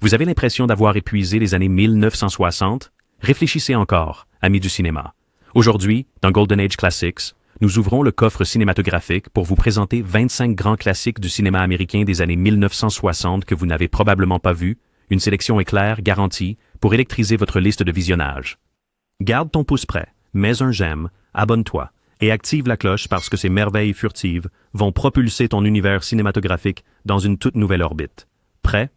Vous avez l'impression d'avoir épuisé les années 1960? Réfléchissez encore, amis du cinéma. Aujourd'hui, dans Golden Age Classics, nous ouvrons le coffre cinématographique pour vous présenter 25 grands classiques du cinéma américain des années 1960 que vous n'avez probablement pas vus, une sélection éclair garantie pour électriser votre liste de visionnage. Garde ton pouce prêt, mets un j'aime, abonne-toi et active la cloche parce que ces merveilles furtives vont propulser ton univers cinématographique dans une toute nouvelle orbite. Prêt?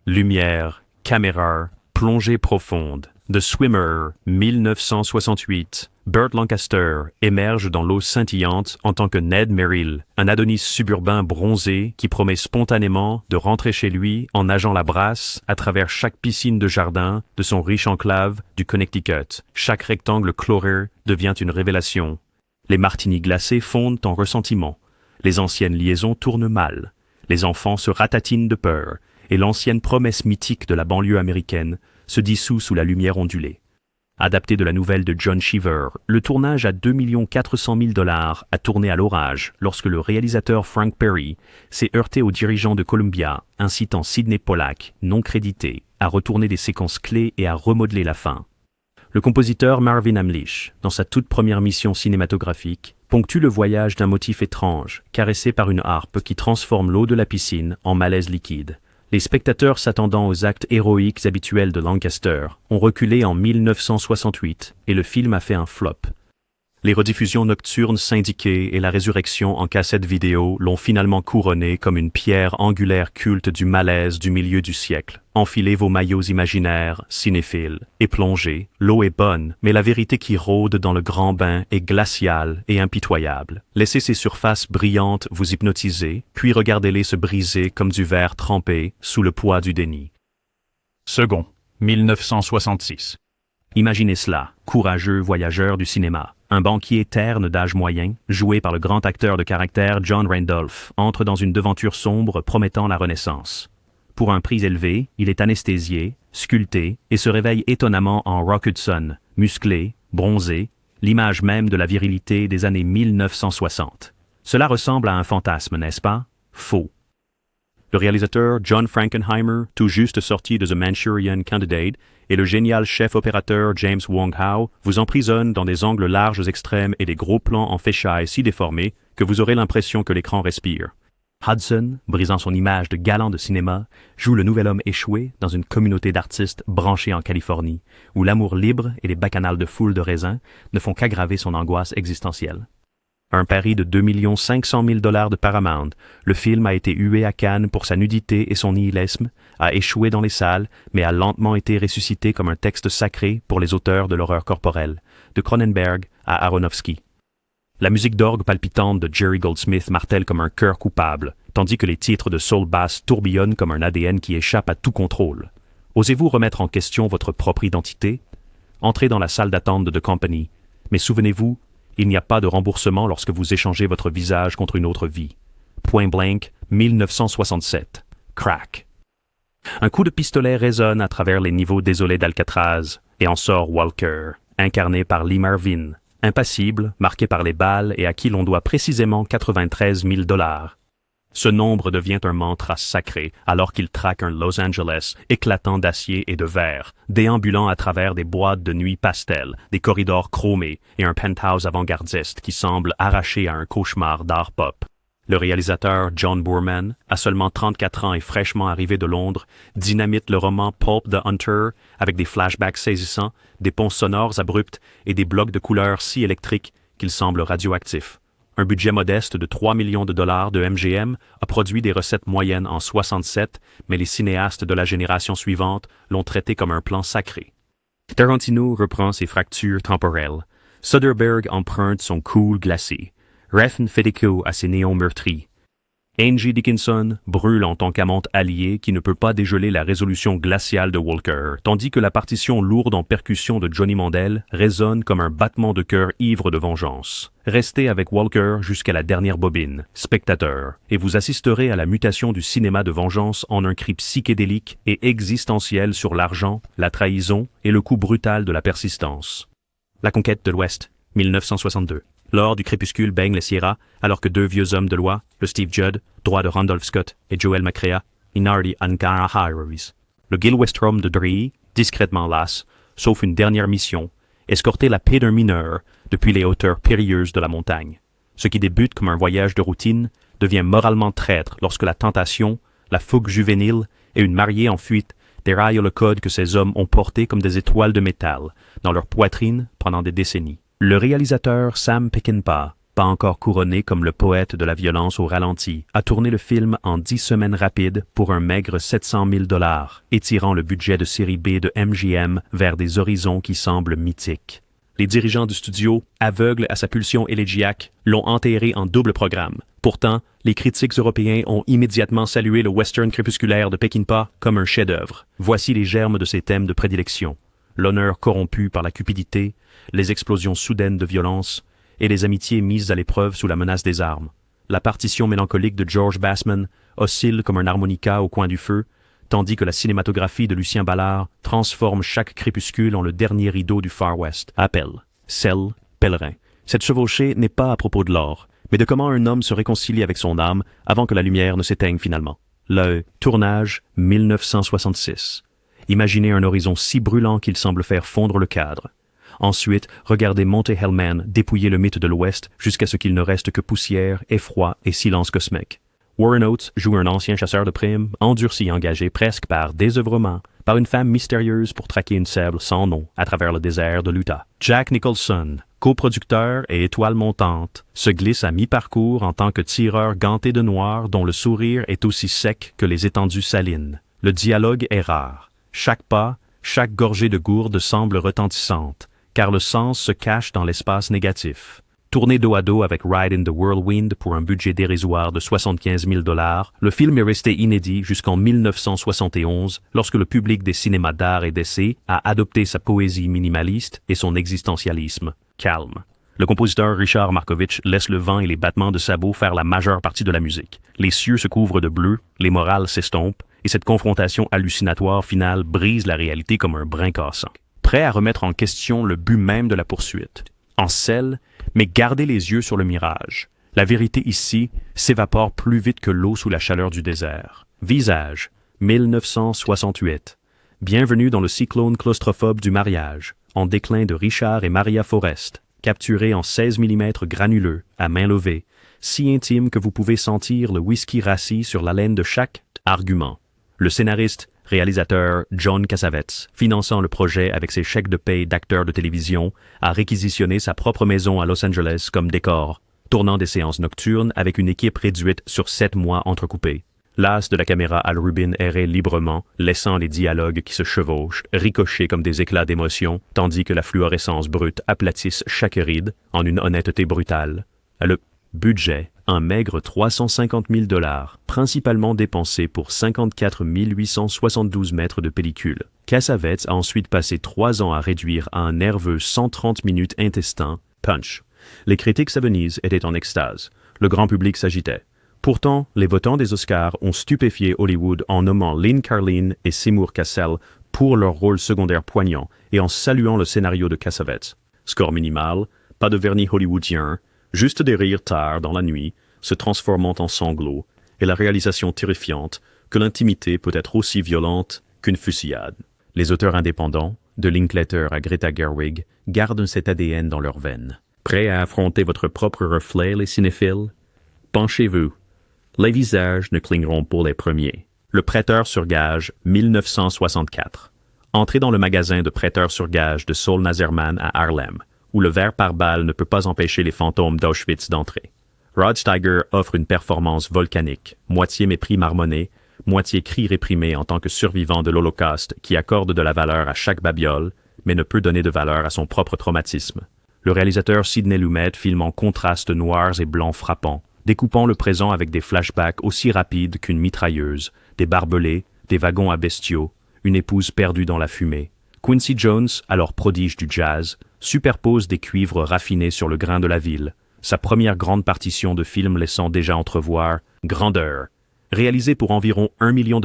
Lumière, caméra, plongée profonde. The Swimmer, 1968. Burt Lancaster émerge dans l'eau scintillante en tant que Ned Merrill, un Adonis suburbain bronzé qui promet spontanément de rentrer chez lui en nageant la brasse à travers chaque piscine de jardin de son riche enclave du Connecticut. Chaque rectangle chloré devient une révélation. Les martinis glacés fondent en ressentiment. Les anciennes liaisons tournent mal. Les enfants se ratatinent de peur. Et l'ancienne promesse mythique de la banlieue américaine se dissout sous la lumière ondulée. Adapté de la nouvelle de John Cheever, le tournage à 2 400 000 $ a tourné à l'orage lorsque le réalisateur Frank Perry s'est heurté aux dirigeants de Columbia, incitant Sidney Pollack, non crédité, à retourner des séquences clés et à remodeler la fin. Le compositeur Marvin Hamlisch, dans sa toute première mission cinématographique, ponctue le voyage d'un motif étrange, caressé par une harpe qui transforme l'eau de la piscine en malaise liquide. Les spectateurs s'attendant aux actes héroïques habituels de Lancaster ont reculé en 1968 et le film a fait un flop. Les rediffusions nocturnes syndiquées et la résurrection en cassette vidéo l'ont finalement couronné comme une pierre angulaire culte du malaise du milieu du siècle. Enfilez vos maillots imaginaires, cinéphiles, et plongez. L'eau est bonne, mais la vérité qui rôde dans le grand bain est glaciale et impitoyable. Laissez ces surfaces brillantes vous hypnotiser, puis regardez-les se briser comme du verre trempé sous le poids du déni. Second, 1966. Imaginez cela, courageux voyageur du cinéma. Un banquier terne d'âge moyen, joué par le grand acteur de caractère John Randolph, entre dans une devanture sombre promettant la renaissance. Pour un prix élevé, il est anesthésié, sculpté et se réveille étonnamment en Rock Hudson, musclé, bronzé, l'image même de la virilité des années 1960. Cela ressemble à un fantasme, n'est-ce pas? Faux. Le réalisateur John Frankenheimer, tout juste sorti de The Manchurian Candidate, et le génial chef-opérateur James Wong Howe vous emprisonnent dans des angles larges extrêmes et des gros plans en fisheye si déformés que vous aurez l'impression que l'écran respire. Hudson, brisant son image de galant de cinéma, joue le nouvel homme échoué dans une communauté d'artistes branchés en Californie, où l'amour libre et les bacchanales de foule de raisins ne font qu'aggraver son angoisse existentielle. Un pari de 2 500 000 $ de Paramount, le film a été hué à Cannes pour sa nudité et son nihilisme, a échoué dans les salles, mais a lentement été ressuscité comme un texte sacré pour les auteurs de l'horreur corporelle, de Cronenberg à Aronofsky. La musique d'orgue palpitante de Jerry Goldsmith martèle comme un cœur coupable, tandis que les titres de soul bass tourbillonnent comme un ADN qui échappe à tout contrôle. Osez-vous remettre en question votre propre identité? Entrez dans la salle d'attente de The Company, mais souvenez-vous, il n'y a pas de remboursement lorsque vous échangez votre visage contre une autre vie. Point Blank, 1967. Crack. Un coup de pistolet résonne à travers les niveaux désolés d'Alcatraz, et en sort Walker, incarné par Lee Marvin, impassible, marqué par les balles et à qui l'on doit précisément 93 000 $. Ce nombre devient un mantra sacré alors qu'il traque un Los Angeles éclatant d'acier et de verre, déambulant à travers des boîtes de nuit pastel, des corridors chromés et un penthouse avant-gardiste qui semble arraché à un cauchemar d'art pop. Le réalisateur John Boorman, à seulement 34 ans et fraîchement arrivé de Londres, dynamite le roman Pulp the Hunter avec des flashbacks saisissants, des ponts sonores abrupts et des blocs de couleurs si électriques qu'ils semblent radioactifs. Un budget modeste de 3 millions de $ de MGM a produit des recettes moyennes en 67, mais les cinéastes de la génération suivante l'ont traité comme un plan sacré. Tarantino reprend ses fractures temporelles. Soderbergh emprunte son cool glacé. Refn Federico a ses néons meurtris. Angie Dickinson brûle en tant qu'amante alliée qui ne peut pas dégeler la résolution glaciale de Walker, tandis que la partition lourde en percussion de Johnny Mandel résonne comme un battement de cœur ivre de vengeance. Restez avec Walker jusqu'à la dernière bobine, spectateur, et vous assisterez à la mutation du cinéma de vengeance en un cri psychédélique et existentiel sur l'argent, la trahison et le coup brutal de la persistance. La conquête de l'Ouest, 1962. L'or du crépuscule baigne les Sierras, alors que deux vieux hommes de loi, le Steve Judd, droit de Randolph Scott, et Joel McCrea, Inardi Ankara Highways, Le Gilwestrom de Dree, discrètement las, sauf une dernière mission, escorter la paix d'un mineur depuis les hauteurs périlleuses de la montagne. Ce qui débute comme un voyage de routine devient moralement traître lorsque la tentation, la fougue juvénile et une mariée en fuite déraillent le code que ces hommes ont porté comme des étoiles de métal dans leur poitrine pendant des décennies. Le réalisateur Sam Peckinpah, pas encore couronné comme le poète de la violence au ralenti, a tourné le film en 10 semaines rapides pour un maigre 700 000 $, étirant le budget de série B de MGM vers des horizons qui semblent mythiques. Les dirigeants du studio, aveugles à sa pulsion élégiaque, l'ont enterré en double programme. Pourtant, les critiques européens ont immédiatement salué le western crépusculaire de Peckinpah comme un chef-d'œuvre. Voici les germes de ses thèmes de prédilection. L'honneur corrompu par la cupidité, les explosions soudaines de violence, et les amitiés mises à l'épreuve sous la menace des armes. La partition mélancolique de George Bassman oscille comme un harmonica au coin du feu, tandis que la cinématographie de Lucien Ballard transforme chaque crépuscule en le dernier rideau du Far West. Appel, sel, pèlerin. Cette chevauchée n'est pas à propos de l'or, mais de comment un homme se réconcilie avec son âme avant que la lumière ne s'éteigne finalement. Le tournage 1966. Imaginez un horizon si brûlant qu'il semble faire fondre le cadre. Ensuite, regardez Monte Hellman dépouiller le mythe de l'Ouest jusqu'à ce qu'il ne reste que poussière, effroi et silence cosmique. Warren Oates joue un ancien chasseur de primes, endurci et engagé presque par désœuvrement, par une femme mystérieuse pour traquer une sèble sans nom à travers le désert de l'Utah. Jack Nicholson, coproducteur et étoile montante, se glisse à mi-parcours en tant que tireur ganté de noir dont le sourire est aussi sec que les étendues salines. Le dialogue est rare. Chaque pas, chaque gorgée de gourde semble retentissante, car le sens se cache dans l'espace négatif. Tourné dos à dos avec Ride in the Whirlwind pour un budget dérisoire de 75 000 $, le film est resté inédit jusqu'en 1971, lorsque le public des cinémas d'art et d'essai a adopté sa poésie minimaliste et son existentialisme calme. Le compositeur Richard Markovitch laisse le vent et les battements de sabots faire la majeure partie de la musique. Les cieux se couvrent de bleu, les morales s'estompent, et cette confrontation hallucinatoire finale brise la réalité comme un brin cassant. Prêt à remettre en question le but même de la poursuite. En selle, mais gardez les yeux sur le mirage. La vérité ici s'évapore plus vite que l'eau sous la chaleur du désert. Visage, 1968. Bienvenue dans le cyclone claustrophobe du mariage, en déclin de Richard et Maria Forrest, capturé en 16 mm granuleux, à main levée, si intime que vous pouvez sentir le whisky rassis sur la laine de chaque argument. Le scénariste, réalisateur John Cassavetes, finançant le projet avec ses chèques de paye d'acteur de télévision, a réquisitionné sa propre maison à Los Angeles comme décor, tournant des séances nocturnes avec une équipe réduite sur 7 mois entrecoupés. L'as de la caméra Al Rubin errait librement, laissant les dialogues qui se chevauchent, ricocher comme des éclats d'émotion, tandis que la fluorescence brute aplatisse chaque ride en une honnêteté brutale. Le budget, un maigre 350 000 $, principalement dépensé pour 54 872 mètres de pellicule. Cassavetes a ensuite passé 3 ans à réduire à un nerveux 130 minutes intestin, punch. Les critiques à Venise étaient en extase. Le grand public s'agitait. Pourtant, les votants des Oscars ont stupéfié Hollywood en nommant Lynn Carlin et Seymour Cassel pour leur rôle secondaire poignant et en saluant le scénario de Cassavetes. Score minimal, pas de vernis hollywoodien, juste des rires tard dans la nuit, se transformant en sanglots, et la réalisation terrifiante que l'intimité peut être aussi violente qu'une fusillade. Les auteurs indépendants, de Linklater à Greta Gerwig, gardent cet ADN dans leurs veines. Prêts à affronter votre propre reflet, les cinéphiles? Penchez-vous. Les visages ne cligneront pas les premiers. Le prêteur sur gage, 1964. Entrez dans le magasin de prêteurs sur gage de Saul Nazerman à Harlem, où le verre par balle ne peut pas empêcher les fantômes d'Auschwitz d'entrer. Rod Steiger offre une performance volcanique, moitié mépris marmonné, moitié cri réprimé en tant que survivant de l'Holocauste qui accorde de la valeur à chaque babiole, mais ne peut donner de valeur à son propre traumatisme. Le réalisateur Sidney Lumet filme en contrastes noirs et blancs frappants, découpant le présent avec des flashbacks aussi rapides qu'une mitrailleuse, des barbelés, des wagons à bestiaux, une épouse perdue dans la fumée. Quincy Jones, alors prodige du jazz, superpose des cuivres raffinés sur le grain de la ville, sa première grande partition de film laissant déjà entrevoir grandeur. Réalisé pour environ $1 million,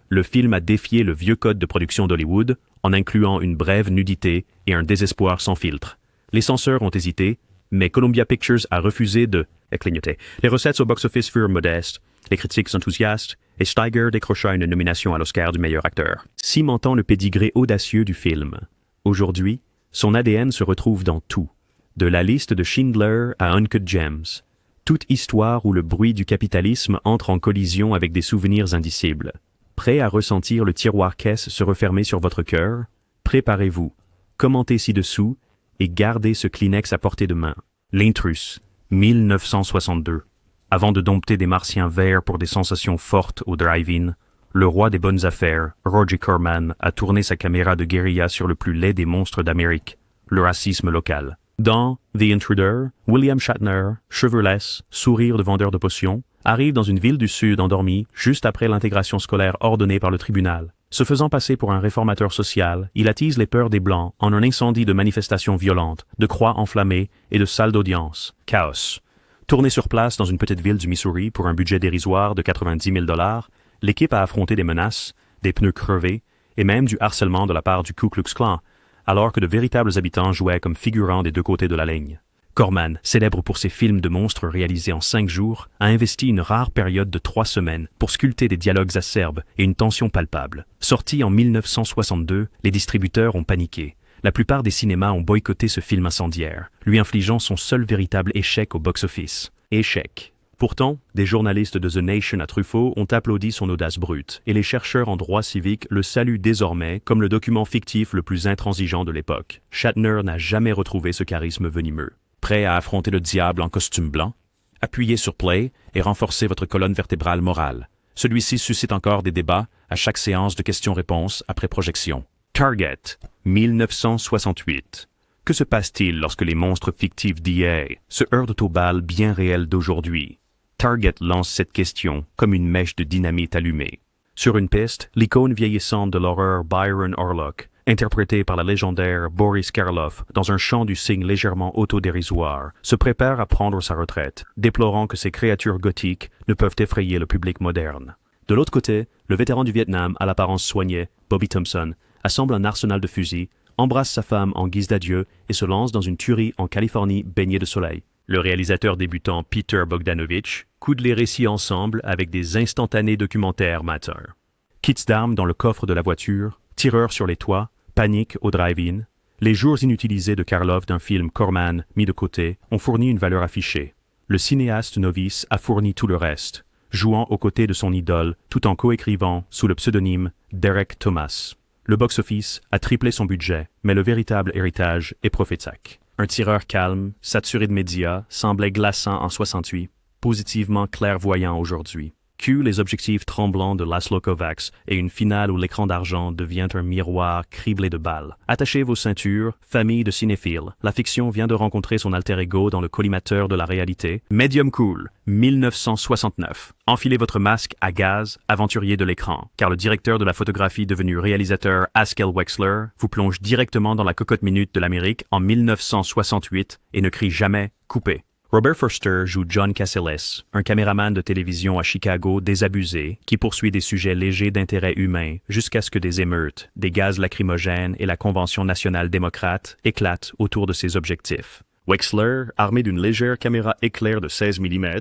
le film a défié le vieux code de production d'Hollywood en incluant une brève nudité et un désespoir sans filtre. Les censeurs ont hésité, mais Columbia Pictures a refusé de clignoter. Les recettes au box-office furent modestes, les critiques enthousiastes, et Steiger décrocha une nomination à l'Oscar du meilleur acteur, cimentant le pédigré audacieux du film. Aujourd'hui, son ADN se retrouve dans tout, de la liste de Schindler à Uncut Gems, toute histoire où le bruit du capitalisme entre en collision avec des souvenirs indicibles. Prêt à ressentir le tiroir-caisse se refermer sur votre cœur? Préparez-vous, commentez ci-dessous et gardez ce Kleenex à portée de main. L'Intrus, 1962. Avant de dompter des martiens verts pour des sensations fortes au drive-in, le roi des bonnes affaires, Roger Corman, a tourné sa caméra de guérilla sur le plus laid des monstres d'Amérique, le racisme local. Dans The Intruder, William Shatner, cheveux lisses, sourire de vendeur de potions, arrive dans une ville du Sud endormie juste après l'intégration scolaire ordonnée par le tribunal. Se faisant passer pour un réformateur social, il attise les peurs des Blancs en un incendie de manifestations violentes, de croix enflammées et de salles d'audience. Chaos. Tourné sur place dans une petite ville du Missouri pour un budget dérisoire de 90 000 $, l'équipe a affronté des menaces, des pneus crevés et même du harcèlement de la part du Ku Klux Klan, alors que de véritables habitants jouaient comme figurants des deux côtés de la ligne. Corman, célèbre pour ses films de monstres réalisés en 5 jours, a investi une rare période de 3 semaines pour sculpter des dialogues acerbes et une tension palpable. Sorti en 1962, les distributeurs ont paniqué. La plupart des cinémas ont boycotté ce film incendiaire, lui infligeant son seul véritable échec au box-office. Échec. Pourtant, des journalistes de The Nation à Truffaut ont applaudi son audace brute, et les chercheurs en droit civique le saluent désormais comme le document fictif le plus intransigeant de l'époque. Shatner n'a jamais retrouvé ce charisme venimeux. Prêt à affronter le diable en costume blanc? Appuyez sur Play et renforcez votre colonne vertébrale morale. Celui-ci suscite encore des débats à chaque séance de questions-réponses après projection. Target, 1968. Que se passe-t-il lorsque les monstres fictifs d'hier se heurtent aux balles bien réelles d'aujourd'hui? Target lance cette question comme une mèche de dynamite allumée. Sur une piste, l'icône vieillissante de l'horreur Byron Orlock, interprété par la légendaire Boris Karloff dans un chant du signe légèrement autodérisoire, se prépare à prendre sa retraite, déplorant que ces créatures gothiques ne peuvent effrayer le public moderne. De l'autre côté, le vétéran du Vietnam à l'apparence soignée, Bobby Thompson, assemble un arsenal de fusils, embrasse sa femme en guise d'adieu et se lance dans une tuerie en Californie baignée de soleil. Le réalisateur débutant Peter Bogdanovich coude les récits ensemble avec des instantanés documentaires amateurs. Kits d'armes dans le coffre de la voiture, tireurs sur les toits, panique au drive-in, les jours inutilisés de Karloff d'un film Corman mis de côté ont fourni une valeur affichée. Le cinéaste novice a fourni tout le reste, jouant aux côtés de son idole tout en coécrivant sous le pseudonyme Derek Thomas. Le box-office a triplé son budget, mais le véritable héritage est prophétique. Un tireur calme, saturé de médias, semblait glaçant en 68, positivement clairvoyant aujourd'hui. Cue les objectifs tremblants de Laszlo Kovacs et une finale où l'écran d'argent devient un miroir criblé de balles. Attachez vos ceintures, famille de cinéphiles. La fiction vient de rencontrer son alter ego dans le collimateur de la réalité. Medium Cool, 1969. Enfilez votre masque à gaz, aventurier de l'écran, car le directeur de la photographie devenu réalisateur Haskell Wexler vous plonge directement dans la cocotte minute de l'Amérique en 1968 et ne crie jamais « coupé ». Robert Forster joue John Cassellès, un caméraman de télévision à Chicago désabusé qui poursuit des sujets légers d'intérêt humain jusqu'à ce que des émeutes, des gaz lacrymogènes et la Convention nationale démocrate éclatent autour de ses objectifs. Wexler, armé d'une légère caméra éclair de 16 mm,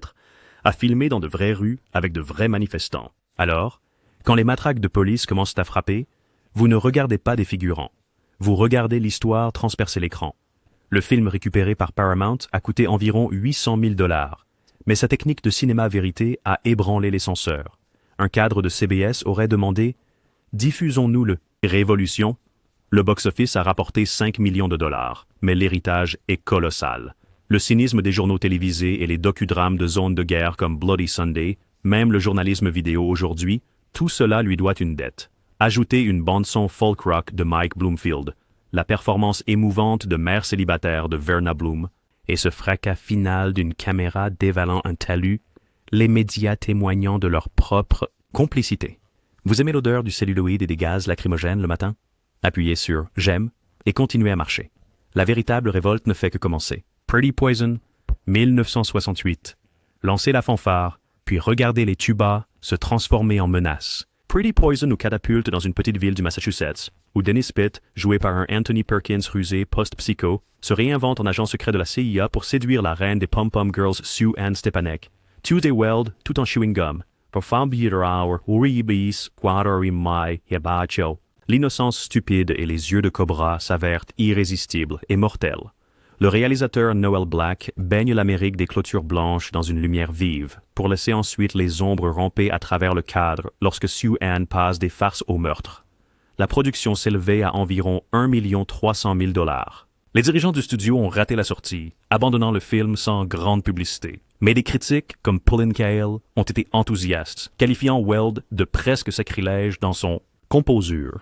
a filmé dans de vraies rues avec de vrais manifestants. Alors, quand les matraques de police commencent à frapper, vous ne regardez pas des figurants. Vous regardez l'histoire transpercer l'écran. Le film récupéré par Paramount a coûté environ 800 000 $, mais sa technique de cinéma vérité a ébranlé les censeurs. Un cadre de CBS aurait demandé « Diffusons-nous le Révolution ». Le box-office a rapporté 5 millions de $, mais l'héritage est colossal. Le cynisme des journaux télévisés et les docudrames de zones de guerre comme Bloody Sunday, même le journalisme vidéo aujourd'hui, tout cela lui doit une dette. Ajoutez une bande-son folk rock de Mike Bloomfield, la performance émouvante de mère célibataire de Verna Bloom, et ce fracas final d'une caméra dévalant un talus, les médias témoignant de leur propre complicité. Vous aimez l'odeur du celluloïd et des gaz lacrymogènes le matin? Appuyez sur « J'aime » et continuez à marcher. La véritable révolte ne fait que commencer. Pretty Poison, 1968. Lancez la fanfare, puis regardez les tubas se transformer en menaces. Pretty Poison nous catapulte dans une petite ville du Massachusetts, où Dennis Pitt, joué par un Anthony Perkins rusé post-psycho, se réinvente en agent secret de la CIA pour séduire la reine des pom-pom girls Sue Ann Stepanek. Tuesday Weld tout en chewing gum. Profambirar uribis quadori mai hebacio. L'innocence stupide et les yeux de cobra s'avèrent irrésistibles et mortels. Le réalisateur Noel Black baigne l'Amérique des clôtures blanches dans une lumière vive, pour laisser ensuite les ombres ramper à travers le cadre lorsque Sue Ann passe des farces au meurtre. La production s'élevait à environ 1,3 million. Les dirigeants du studio ont raté la sortie, abandonnant le film sans grande publicité. Mais des critiques, comme Pauline Kael, ont été enthousiastes, qualifiant Weld de presque sacrilège dans son composure.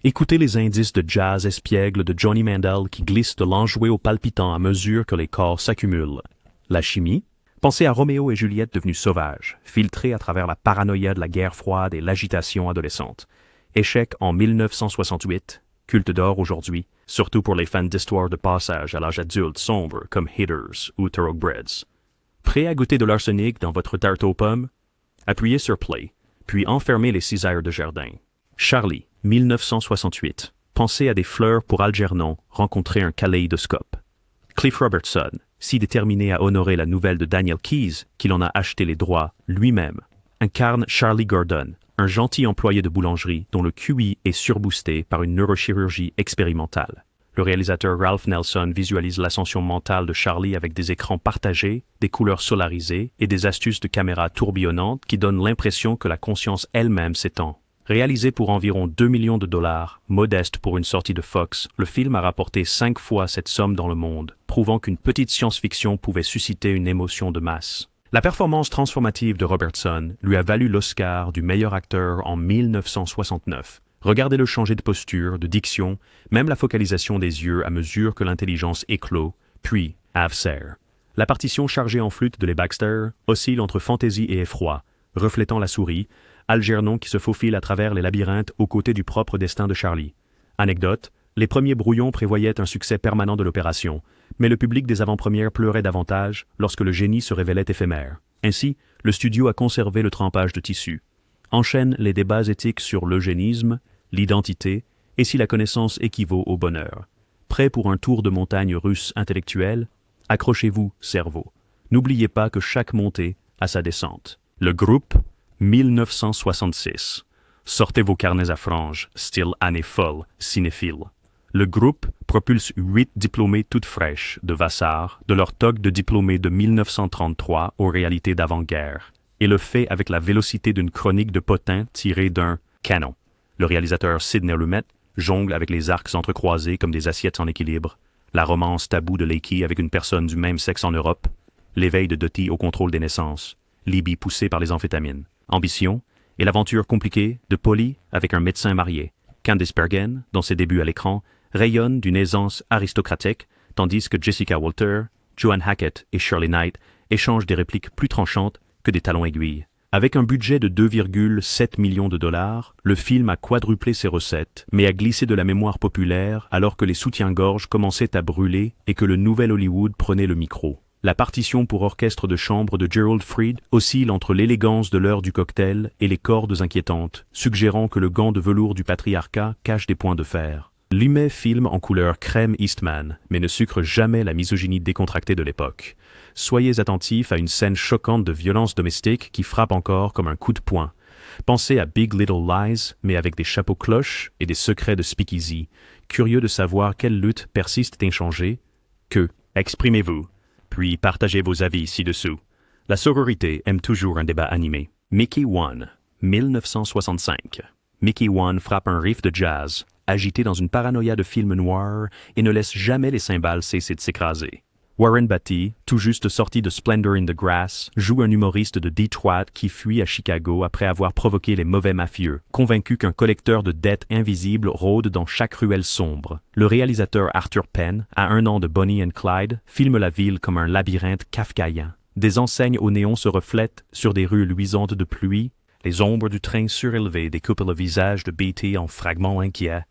Écoutez les indices de jazz espiègle de Johnny Mandel qui glissent de l'enjoué au palpitant à mesure que les corps s'accumulent. La chimie? Pensez à Roméo et Juliette devenus sauvages, filtrés à travers la paranoïa de la guerre froide et l'agitation adolescente. Échec en 1968, culte d'or aujourd'hui, surtout pour les fans d'histoires de passage à l'âge adulte sombre comme Hitters ou Thoroughbreds. Prêt à goûter de l'arsenic dans votre tarte aux pommes? Appuyez sur Play, puis enfermez les cisailles de jardin. Charlie, 1968. Pensez à des fleurs pour Algernon rencontrer un kaléidoscope. Cliff Robertson, si déterminé à honorer la nouvelle de Daniel Keyes, qu'il en a acheté les droits lui-même, incarne Charlie Gordon, un gentil employé de boulangerie dont le QI est surboosté par une neurochirurgie expérimentale. Le réalisateur Ralph Nelson visualise l'ascension mentale de Charlie avec des écrans partagés, des couleurs solarisées et des astuces de caméra tourbillonnantes qui donnent l'impression que la conscience elle-même s'étend. Réalisé pour environ 2 millions de dollars, modeste pour une sortie de Fox, le film a rapporté 5 fois cette somme dans le monde, prouvant qu'une petite science-fiction pouvait susciter une émotion de masse. La performance transformative de Robertson lui a valu l'Oscar du meilleur acteur en 1969. Regardez-le changer de posture, de diction, même la focalisation des yeux à mesure que l'intelligence éclot, puis Avser. La partition chargée en flûte de Les Baxter oscille entre fantaisie et effroi, reflétant la souris, Algernon qui se faufile à travers les labyrinthes aux côtés du propre destin de Charlie. Anecdote, les premiers brouillons prévoyaient un succès permanent de l'opération, mais le public des avant-premières pleurait davantage lorsque le génie se révélait éphémère. Ainsi, le studio a conservé le trempage de tissu. Enchaîne les débats éthiques sur l'eugénisme, l'identité, et si la connaissance équivaut au bonheur. Prêt pour un tour de montagne russe intellectuel? Accrochez-vous, cerveau. N'oubliez pas que chaque montée a sa descente. Le groupe 1966. Sortez vos carnets à franges, style année folle, cinéphile. Le groupe propulse 8 diplômés toutes fraîches de Vassar de leur toque de diplômés de 1933 aux réalités d'avant-guerre, et le fait avec la vélocité d'une chronique de Potin tirée d'un canon. Le réalisateur Sidney Lumet jongle avec les arcs entrecroisés comme des assiettes en équilibre, la romance taboue de Leakey avec une personne du même sexe en Europe, l'éveil de Dottie au contrôle des naissances, Libby poussée par les amphétamines. Ambition et l'aventure compliquée de Polly avec un médecin marié. Candice Bergen, dans ses débuts à l'écran, rayonne d'une aisance aristocratique, tandis que Jessica Walter, Joan Hackett et Shirley Knight échangent des répliques plus tranchantes que des talons aiguilles. Avec un budget de 2,7 millions de dollars, le film a quadruplé ses recettes, mais a glissé de la mémoire populaire alors que les soutiens-gorge commençaient à brûler et que le nouvel Hollywood prenait le micro. La partition pour orchestre de chambre de Gerald Fried oscille entre l'élégance de l'heure du cocktail et les cordes inquiétantes, suggérant que le gant de velours du patriarcat cache des points de fer. Lumet filme en couleur crème Eastman, mais ne sucre jamais la misogynie décontractée de l'époque. Soyez attentifs à une scène choquante de violence domestique qui frappe encore comme un coup de poing. Pensez à Big Little Lies, mais avec des chapeaux cloches et des secrets de speakeasy. Curieux de savoir quelle lutte persiste inchangée? Exprimez-vous. Puis partagez vos avis ci-dessous. La sororité aime toujours un débat animé. Mickey One, 1965. Mickey One frappe un riff de jazz, agité dans une paranoïa de film noir, et ne laisse jamais les cymbales cesser de s'écraser. Warren Beatty, tout juste sorti de Splendor in the Grass, joue un humoriste de Detroit qui fuit à Chicago après avoir provoqué les mauvais mafieux, convaincu qu'un collecteur de dettes invisibles rôde dans chaque ruelle sombre. Le réalisateur Arthur Penn, à 1 an de Bonnie and Clyde, filme la ville comme un labyrinthe kafkaïen. Des enseignes au néon se reflètent sur des rues luisantes de pluie, les ombres du train surélevé découpent le visage de Beatty en fragments inquiets,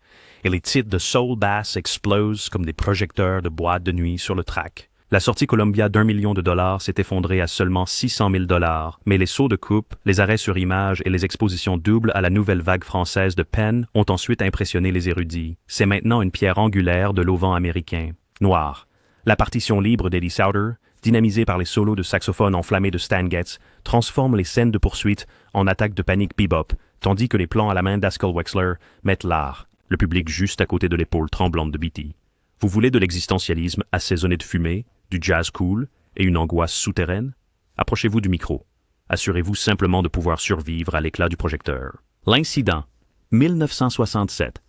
et les titres de soul bass explosent comme des projecteurs de boîte de nuit sur le track. La sortie Columbia d'1 million de dollars s'est effondrée à seulement 600 000 $, mais les sauts de coupe, les arrêts sur image et les expositions doubles à la nouvelle vague française de Penn ont ensuite impressionné les érudits. C'est maintenant une pierre angulaire de l'auvent américain. Noir. La partition libre d'Eddie Sauter, dynamisé par les solos de saxophone enflammés de Stan Getz, transforme les scènes de poursuite en attaques de panique bebop, tandis que les plans à la main d'Haskell Wexler mettent l'art, le public juste à côté de l'épaule tremblante de Beatty. Vous voulez de l'existentialisme assaisonné de fumée, du jazz cool et une angoisse souterraine? Approchez-vous du micro. Assurez-vous simplement de pouvoir survivre à l'éclat du projecteur. L'incident. 1967.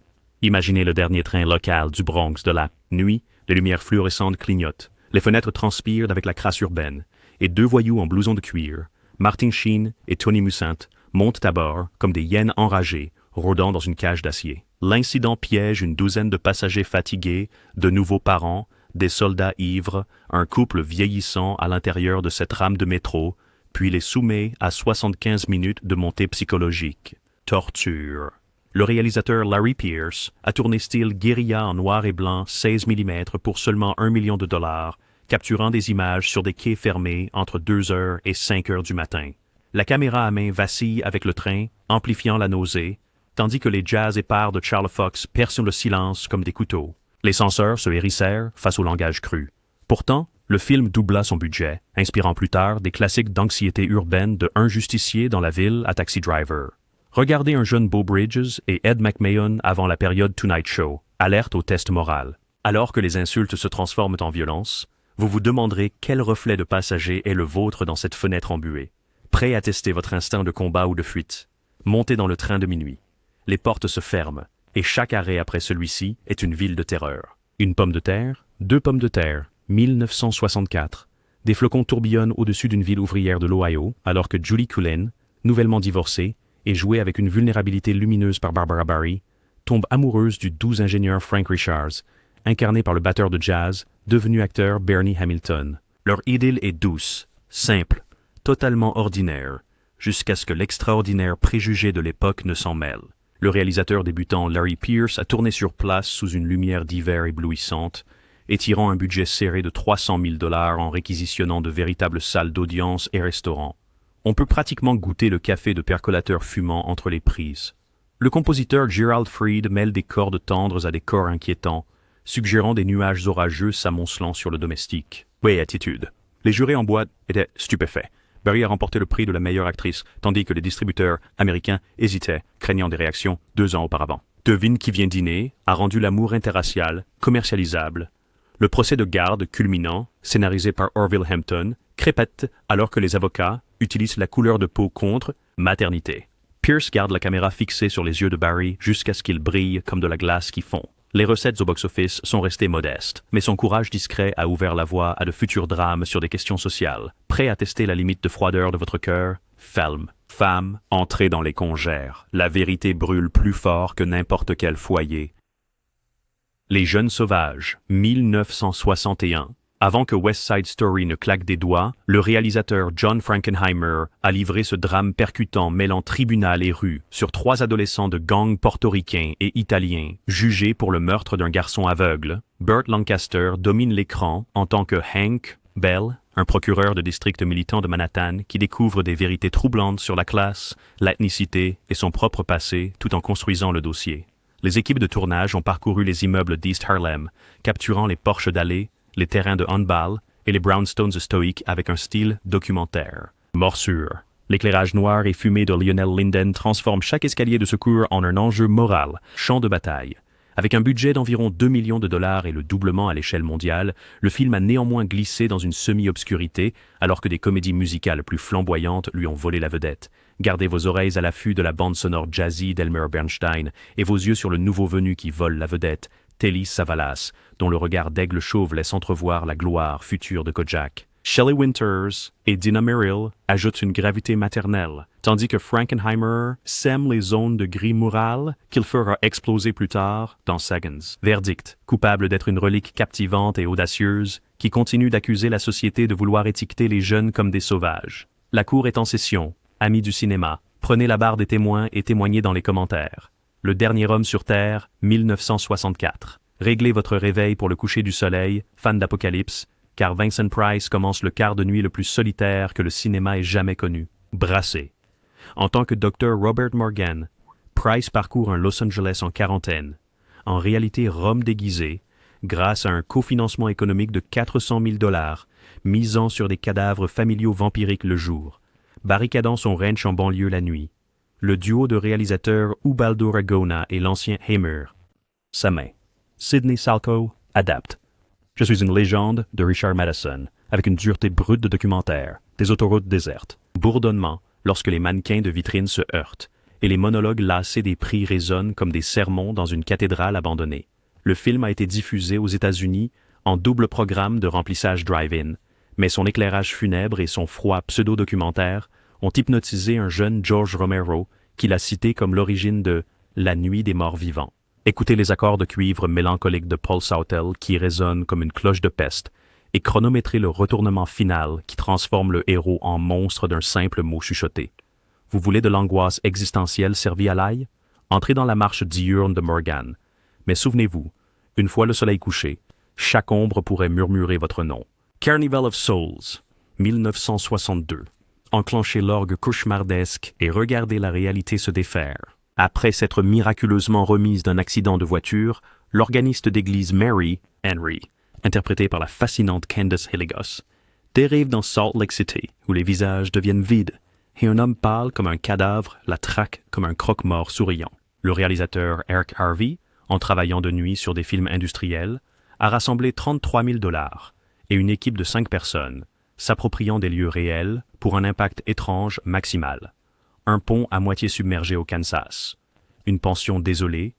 Imaginez le dernier train local du Bronx de la nuit, les lumières fluorescentes clignotent, les fenêtres transpirent avec la crasse urbaine, et deux voyous en blouson de cuir, Martin Sheen et Tony Musant, montent à bord comme des hyènes enragées, rôdant dans une cage d'acier. L'incident piège une douzaine de passagers fatigués, de nouveaux parents, des soldats ivres, un couple vieillissant à l'intérieur de cette rame de métro, puis les soumet à 75 minutes de montée psychologique. Torture. Le réalisateur Larry Pierce a tourné style guérilla en noir et blanc 16 mm pour seulement $1 million, capturant des images sur des quais fermés entre 2h et 5h du matin. La caméra à main vacille avec le train, amplifiant la nausée, tandis que les jazz épars de Charles Fox percent le silence comme des couteaux. Les censeurs se hérissèrent face au langage cru. Pourtant, le film doubla son budget, inspirant plus tard des classiques d'anxiété urbaine de Un justicier dans la ville à Taxi Driver. Regardez un jeune Beau Bridges et Ed McMahon avant la période Tonight Show, alerte au test moral. Alors que les insultes se transforment en violence, vous vous demanderez quel reflet de passager est le vôtre dans cette fenêtre embuée. Prêt à tester votre instinct de combat ou de fuite. Montez dans le train de minuit. Les portes se ferment, et chaque arrêt après celui-ci est une ville de terreur. Une pomme de terre, deux pommes de terre, 1964. Des flocons tourbillonnent au-dessus d'une ville ouvrière de l'Ohio, alors que Julie Cullen, nouvellement divorcée, et jouée avec une vulnérabilité lumineuse par Barbara Barry, tombe amoureuse du doux ingénieur Frank Richards, incarné par le batteur de jazz, devenu acteur Bernie Hamilton. Leur idylle est douce, simple, totalement ordinaire, jusqu'à ce que l'extraordinaire préjugé de l'époque ne s'en mêle. Le réalisateur débutant Larry Pierce a tourné sur place sous une lumière d'hiver éblouissante, étirant un budget serré de $300 000 en réquisitionnant de véritables salles d'audience et restaurants. On peut pratiquement goûter le café de percolateur fumant entre les prises. Le compositeur Gerald Fried mêle des cordes tendres à des corps inquiétants, suggérant des nuages orageux s'amoncelant sur le domestique. Oui, attitude. Les jurés en boîte étaient stupéfaits. Barry a remporté le prix de la meilleure actrice, tandis que les distributeurs américains hésitaient, craignant des réactions 2 ans auparavant. Devine qui vient dîner a rendu l'amour interracial commercialisable. Le procès de garde culminant, scénarisé par Orville Hampton, crépète alors que les avocats utilisent la couleur de peau contre maternité. Pierce garde la caméra fixée sur les yeux de Barry jusqu'à ce qu'il brille comme de la glace qui fond. Les recettes au box-office sont restées modestes, mais son courage discret a ouvert la voie à de futurs drames sur des questions sociales. Prêt à tester la limite de froideur de votre cœur? Film. Femme, entrez dans les congères. La vérité brûle plus fort que n'importe quel foyer. Les Jeunes Sauvages, 1961. Avant que West Side Story ne claque des doigts, le réalisateur John Frankenheimer a livré ce drame percutant mêlant tribunal et rue sur 3 adolescents de gangs portoricains et italiens jugés pour le meurtre d'un garçon aveugle. Burt Lancaster domine l'écran en tant que Hank Bell, un procureur de district militant de Manhattan qui découvre des vérités troublantes sur la classe, l'ethnicité et son propre passé tout en construisant le dossier. Les équipes de tournage ont parcouru les immeubles d'East Harlem, capturant les porches d'allées, les terrains de handball et les brownstones stoïques avec un style documentaire. Morsure. L'éclairage noir et fumé de Lionel Linden transforme chaque escalier de secours en un enjeu moral, champ de bataille. Avec un budget d'environ $2 millions et le doublement à l'échelle mondiale, le film a néanmoins glissé dans une semi-obscurité alors que des comédies musicales plus flamboyantes lui ont volé la vedette. Gardez vos oreilles à l'affût de la bande sonore jazzy d'Elmer Bernstein et vos yeux sur le nouveau venu qui vole la vedette, Telly Savalas, dont le regard d'aigle chauve laisse entrevoir la gloire future de Kojak. Shelley Winters et Dina Merrill ajoutent une gravité maternelle, tandis que Frankenheimer sème les zones de gris moral qu'il fera exploser plus tard dans Seconds. Verdict, coupable d'être une relique captivante et audacieuse qui continue d'accuser la société de vouloir étiqueter les jeunes comme des sauvages. La cour est en session. Amis du cinéma, prenez la barre des témoins et témoignez dans les commentaires. Le dernier homme sur Terre, 1964. Réglez votre réveil pour le coucher du soleil, fan d'Apocalypse, car Vincent Price commence le quart de nuit le plus solitaire que le cinéma ait jamais connu. Brassé. En tant que Dr. Robert Morgan, Price parcourt un Los Angeles en quarantaine. En réalité Rome déguisée, grâce à un cofinancement économique de $400 000 misant sur des cadavres familiaux vampiriques le jour, barricadant son ranch en banlieue la nuit. Le duo de réalisateurs Ubaldo Ragona et l'ancien Hammer. Sa main. Sidney Salco adapte. Je suis une légende de Richard Matheson, avec une dureté brute de documentaire, des autoroutes désertes, bourdonnement lorsque les mannequins de vitrine se heurtent, et les monologues lassés des prix résonnent comme des sermons dans une cathédrale abandonnée. Le film a été diffusé aux États-Unis en double programme de remplissage drive-in, mais son éclairage funèbre et son froid pseudo-documentaire ont hypnotisé un jeune George Romero qui l'a cité comme l'origine de « La nuit des morts vivants ». Écoutez les accords de cuivre mélancoliques de Paul Southall qui résonnent comme une cloche de peste et chronométrez le retournement final qui transforme le héros en monstre d'un simple mot chuchoté. Vous voulez de l'angoisse existentielle servie à l'ail? Entrez dans la marche diurne de Morgan. Mais souvenez-vous, une fois le soleil couché, chaque ombre pourrait murmurer votre nom. Carnival of Souls, 1962. Enclenchez l'orgue cauchemardesque et regardez la réalité se défaire. Après s'être miraculeusement remise d'un accident de voiture, l'organiste d'église Mary, Henry, interprété par la fascinante Candace Hilligos, dérive dans Salt Lake City, où les visages deviennent vides, et un homme pâle comme un cadavre la traque comme un croque-mort souriant. Le réalisateur Eric Harvey, en travaillant de nuit sur des films industriels, a rassemblé 33 000 $ et une équipe de 5 personnes, s'appropriant des lieux réels pour un impact étrange maximal. Un pont à moitié submergé au Kansas, une pension désolée,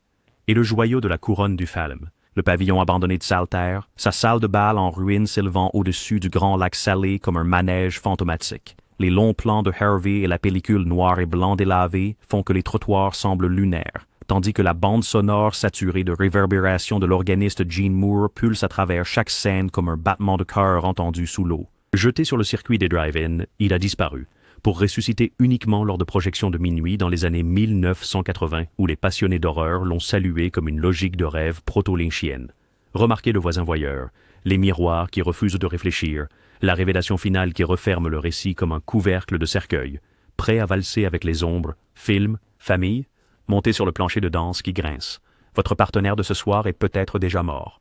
et le joyau de la couronne du Falm, le pavillon abandonné de Saltaire, sa salle de bal en ruine s'élevant au-dessus du grand lac salé comme un manège fantomatique. Les longs plans de Harvey et la pellicule noir et blanc délavée font que les trottoirs semblent lunaires, tandis que la bande sonore saturée de réverbération de l'organiste Gene Moore pulse à travers chaque scène comme un battement de cœur entendu sous l'eau. Jeté sur le circuit des drive-in, il a disparu, pour ressusciter uniquement lors de projections de minuit dans les années 1980 où les passionnés d'horreur l'ont salué comme une logique de rêve proto-lynchienne. Remarquez le voisin voyeur, les miroirs qui refusent de réfléchir, la révélation finale qui referme le récit comme un couvercle de cercueil, prêt à valser avec les ombres, film, famille, montez sur le plancher de danse qui grince. Votre partenaire de ce soir est peut-être déjà mort.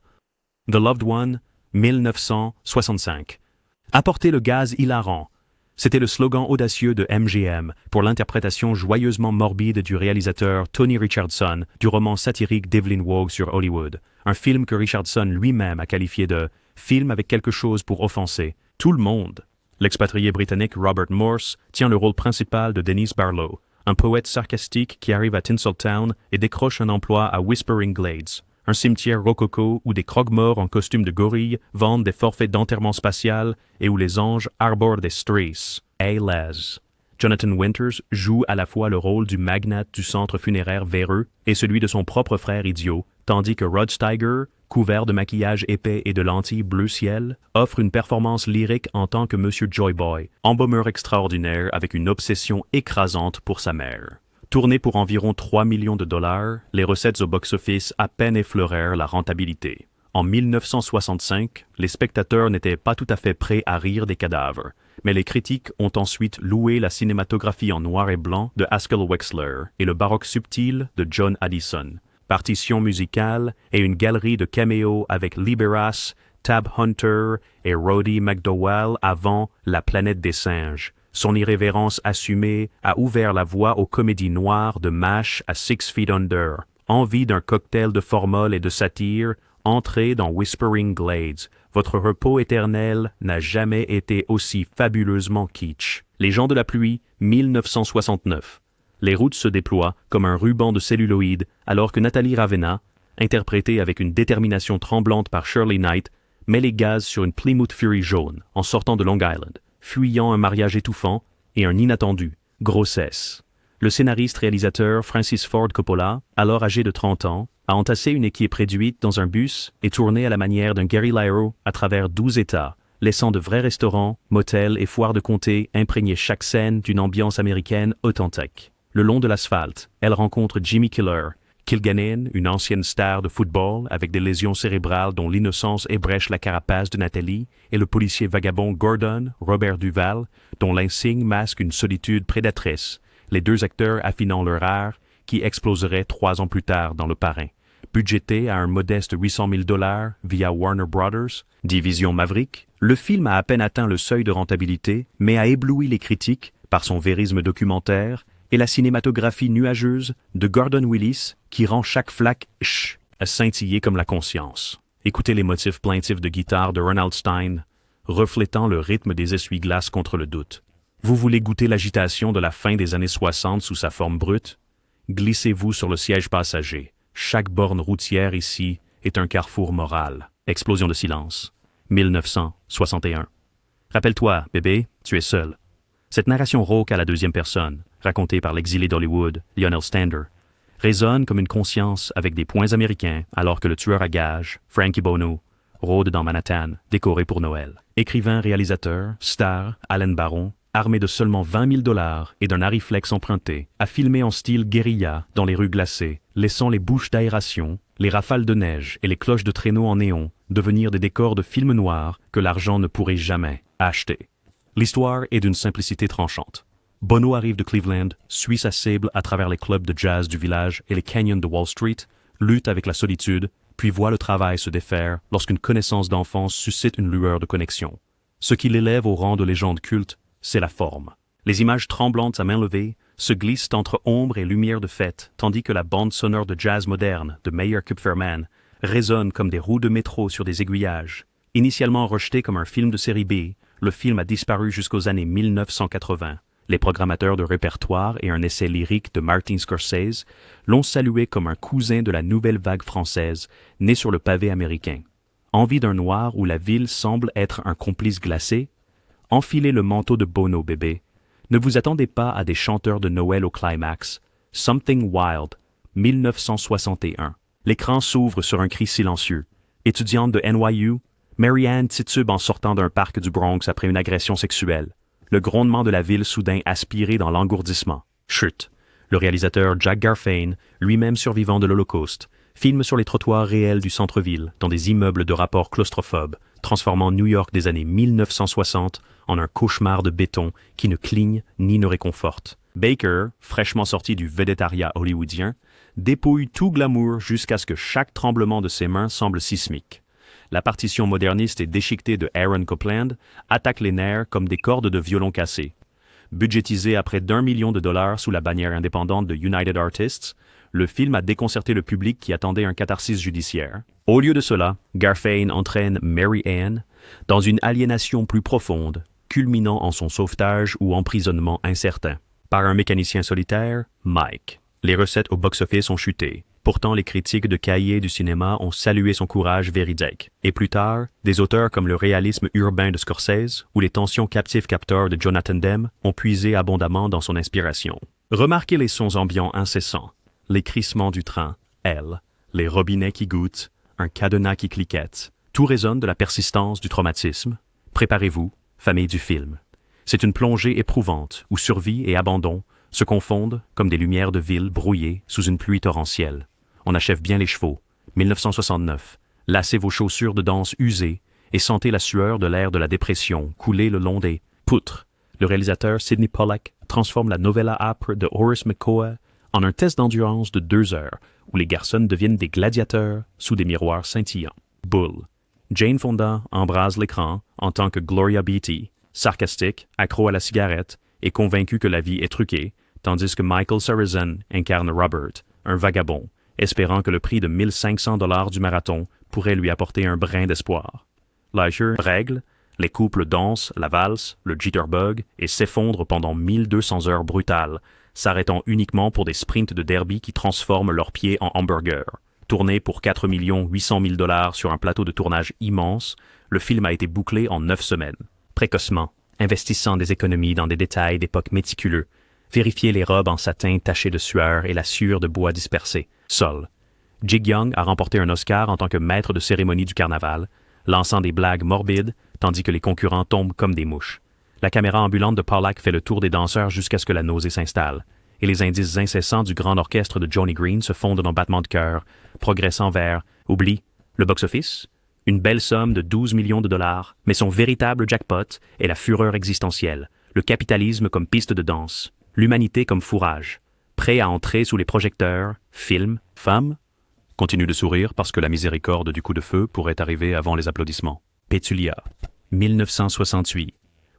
The Loved One, 1965. Apportez le gaz hilarant. C'était le slogan audacieux de MGM pour l'interprétation joyeusement morbide du réalisateur Tony Richardson du roman satirique d'Evelyn Waugh sur Hollywood, un film que Richardson lui-même a qualifié de « film avec quelque chose pour offenser tout le monde ». L'expatrié britannique Robert Morse tient le rôle principal de Dennis Barlow, un poète sarcastique qui arrive à Tinseltown et décroche un emploi à Whispering Glades, un cimetière rococo où des croque-morts en costume de gorille vendent des forfaits d'enterrement spatial et où les anges arborent des strays. Hey Les. Jonathan Winters joue à la fois le rôle du magnate du centre funéraire véreux et celui de son propre frère idiot, tandis que Rod Steiger, couvert de maquillage épais et de lentilles bleu ciel, offre une performance lyrique en tant que Monsieur Joyboy, embaumeur extraordinaire avec une obsession écrasante pour sa mère. Tourné pour environ 3 millions de $, les recettes au box-office à peine effleurèrent la rentabilité. En 1965, les spectateurs n'étaient pas tout à fait prêts à rire des cadavres, mais les critiques ont ensuite loué la cinématographie en noir et blanc de Haskell Wexler et le baroque subtil de John Addison. Partition musicale et une galerie de caméos avec Liberas, Tab Hunter et Roddy McDowall avant La planète des singes. Son irrévérence assumée a ouvert la voie aux comédies noires de MASH à 6 Feet Under. Envie d'un cocktail de formol et de satire, entrez dans Whispering Glades. Votre repos éternel n'a jamais été aussi fabuleusement kitsch. Les gens de la pluie, 1969. Les routes se déploient comme un ruban de celluloïd alors que Nathalie Ravenna, interprétée avec une détermination tremblante par Shirley Knight, met les gaz sur une Plymouth Fury jaune en sortant de Long Island, fuyant un mariage étouffant et un inattendu, grossesse. Le scénariste-réalisateur Francis Ford Coppola, alors âgé de 30 ans, a entassé une équipe réduite dans un bus et tourné à la manière d'un Gary Lyro à travers 12 États, laissant de vrais restaurants, motels et foires de comté imprégner chaque scène d'une ambiance américaine authentique. Le long de l'asphalte, elle rencontre Jimmy Killer, Kilgannon, une ancienne star de football avec des lésions cérébrales dont l'innocence ébrèche la carapace de Nathalie, et le policier vagabond Gordon, Robert Duval, dont l'insigne masque une solitude prédatrice, les deux acteurs affinant leur art qui exploserait 3 ans plus tard dans Le Parrain. Budgété à un modeste 800 000 $ via Warner Brothers, division Maverick, le film a à peine atteint le seuil de rentabilité, mais a ébloui les critiques par son vérisme documentaire et la cinématographie nuageuse de Gordon Willis qui rend chaque flaque à scintiller comme la conscience. Écoutez les motifs plaintifs de guitare de Ronald Stein, reflétant le rythme des essuie-glaces contre le doute. Vous voulez goûter l'agitation de la fin des années 60 sous sa forme brute? Glissez-vous sur le siège passager. Chaque borne routière ici est un carrefour moral. Explosion de silence. 1961. Rappelle-toi, bébé, tu es seul. Cette narration rauque à la deuxième personne, racontée par l'exilé d'Hollywood, Lionel Stander, résonne comme une conscience avec des points américains alors que le tueur à gages, Frankie Bono, rôde dans Manhattan, décoré pour Noël. Écrivain-réalisateur, star, Allen Baron, armé de seulement 20 000 $ et d'un Arriflex emprunté, a filmé en style guérilla dans les rues glacées, laissant les bouches d'aération, les rafales de neige et les cloches de traîneau en néon devenir des décors de films noirs que l'argent ne pourrait jamais acheter. L'histoire est d'une simplicité tranchante. Bono arrive de Cleveland, suit sa cible à travers les clubs de jazz du village et les canyons de Wall Street, lutte avec la solitude, puis voit le travail se défaire lorsqu'une connaissance d'enfance suscite une lueur de connexion. Ce qui l'élève au rang de légende culte, c'est la forme. Les images tremblantes à main levée se glissent entre ombre et lumière de fête, tandis que la bande sonore de jazz moderne de Meyer Kupferman résonne comme des roues de métro sur des aiguillages. Initialement rejeté comme un film de série B, le film a disparu jusqu'aux années 1980. Les programmateurs de répertoire et un essai lyrique de Martin Scorsese l'ont salué comme un cousin de la nouvelle vague française, née sur le pavé américain. Envie d'un noir où la ville semble être un complice glacé? Enfilez le manteau de Bono, bébé. Ne vous attendez pas à des chanteurs de Noël au climax. Something Wild, 1961. L'écran s'ouvre sur un cri silencieux. Étudiante de NYU, Marianne titube en sortant d'un parc du Bronx après une agression sexuelle. Le grondement de la ville soudain aspiré dans l'engourdissement. Chut. Le réalisateur Jack Garfain, lui-même survivant de l'Holocauste, filme sur les trottoirs réels du centre-ville, dans des immeubles de rapport claustrophobes, transformant New York des années 1960 en un cauchemar de béton qui ne cligne ni ne réconforte. Baker, fraîchement sorti du védétariat hollywoodien, dépouille tout glamour jusqu'à ce que chaque tremblement de ses mains semble sismique. La partition moderniste et déchiquetée de Aaron Copland attaque les nerfs comme des cordes de violon cassées. Budgétisé à près d'1 million de dollars sous la bannière indépendante de United Artists, le film a déconcerté le public qui attendait un catharsis judiciaire. Au lieu de cela, Garfain entraîne Mary Ann dans une aliénation plus profonde, culminant en son sauvetage ou emprisonnement incertain. Par un mécanicien solitaire, Mike. Les recettes au box-office ont chuté. Pourtant, les critiques de cahiers du cinéma ont salué son courage véridique. Et plus tard, des auteurs comme le réalisme urbain de Scorsese ou les tensions captives-capteurs de Jonathan Demme ont puisé abondamment dans son inspiration. Remarquez les sons ambiants incessants, les crissements du train, les robinets qui goûtent, un cadenas qui cliquette. Tout résonne de la persistance du traumatisme. Préparez-vous, famille du film. C'est une plongée éprouvante où survie et abandon se confondent comme des lumières de ville brouillées sous une pluie torrentielle. On achève bien les chevaux. 1969. Lassez vos chaussures de danse usées et sentez la sueur de l'air de la dépression couler le long des poutres. Le réalisateur Sidney Pollack transforme la novella âpre de Horace McCoy en un test d'endurance de 2 heures où les garçons deviennent des gladiateurs sous des miroirs scintillants. Bull. Jane Fonda embrase l'écran en tant que Gloria Beatty, sarcastique, accro à la cigarette et convaincue que la vie est truquée, tandis que Michael Sarrazin incarne Robert, un vagabond, espérant que le prix de 1 500 $ du marathon pourrait lui apporter un brin d'espoir. Leisure règle, les couples dansent la valse, le jitterbug et s'effondrent pendant 1200 heures brutales, s'arrêtant uniquement pour des sprints de derby qui transforment leurs pieds en hamburgers. Tourné pour 4 800 000 $ sur un plateau de tournage immense, le film a été bouclé en 9 semaines. Précocement, investissant des économies dans des détails d'époque méticuleux, vérifiez les robes en satin tachées de sueur et la sciure de bois dispersée. Sol. Jig Young a remporté un Oscar en tant que maître de cérémonie du carnaval, lançant des blagues morbides tandis que les concurrents tombent comme des mouches. La caméra ambulante de Pollack fait le tour des danseurs jusqu'à ce que la nausée s'installe, et les indices incessants du grand orchestre de Johnny Green se fondent en battements de cœur, progressant vers « Oublie, le box-office », une belle somme de 12 millions de dollars, mais son véritable jackpot est la fureur existentielle, le capitalisme comme piste de danse, l'humanité comme fourrage, prêt à entrer sous les projecteurs, films, femmes, Continue de sourire parce que la miséricorde du coup de feu pourrait arriver avant les applaudissements. Pétulia, 1968.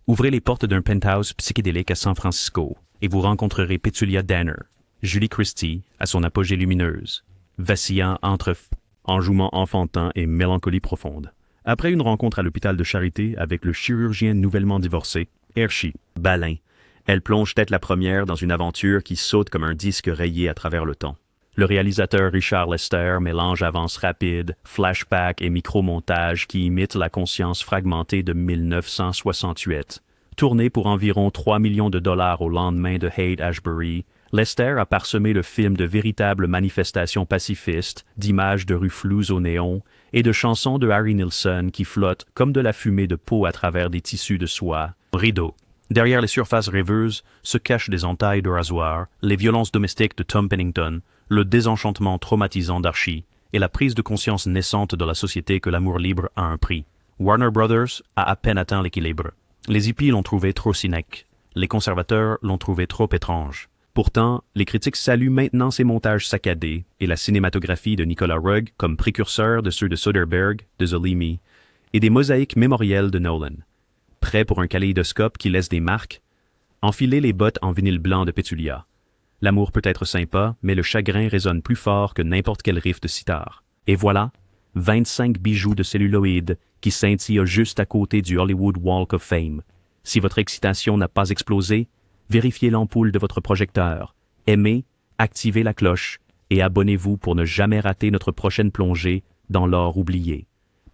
Ouvrez les portes d'un penthouse psychédélique à San Francisco et vous rencontrerez Pétulia Danner, Julie Christie à son apogée lumineuse, vacillant entre enjouement enfantin et mélancolie profonde. Après une rencontre à l'hôpital de Charité avec le chirurgien nouvellement divorcé, Hershey, Balin, elle plonge tête la première dans une aventure qui saute comme un disque rayé à travers le temps. Le réalisateur Richard Lester mélange avances rapides, flashbacks et micromontages qui imitent la conscience fragmentée de 1968. Tourné pour environ 3 millions de dollars au lendemain de Haight-Ashbury, Lester a parsemé le film de véritables manifestations pacifistes, d'images de rues floues au néon et de chansons de Harry Nilsson qui flottent comme de la fumée de peau à travers des tissus de soie. Rideau. Derrière les surfaces rêveuses se cachent des entailles de rasoir, les violences domestiques de Tom Pennington, le désenchantement traumatisant d'Archie et la prise de conscience naissante de la société que l'amour libre a un prix. Warner Brothers a à peine atteint l'équilibre. Les hippies l'ont trouvé trop cynique. Les conservateurs l'ont trouvé trop étrange. Pourtant, les critiques saluent maintenant ses montages saccadés et la cinématographie de Nicolas Roeg comme précurseur de ceux de Soderbergh, de Zolimi et des mosaïques mémorielles de Nolan. Prêt pour un kaléidoscope qui laisse des marques? Enfilez les bottes en vinyle blanc de Pétulia. L'amour peut être sympa, mais le chagrin résonne plus fort que n'importe quel riff de sitar. Et voilà, 25 bijoux de celluloïd qui scintillent juste à côté du Hollywood Walk of Fame. Si votre excitation n'a pas explosé, vérifiez l'ampoule de votre projecteur. Aimez, activez la cloche et abonnez-vous pour ne jamais rater notre prochaine plongée dans l'or oublié.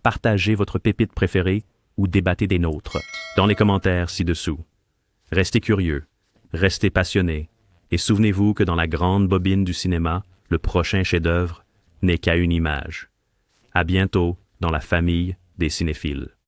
Partagez votre pépite préférée ou débattez des nôtres dans les commentaires ci-dessous. Restez curieux, restez passionnés, et souvenez-vous que dans la grande bobine du cinéma, le prochain chef-d'œuvre n'est qu'à une image. À bientôt dans la famille des cinéphiles.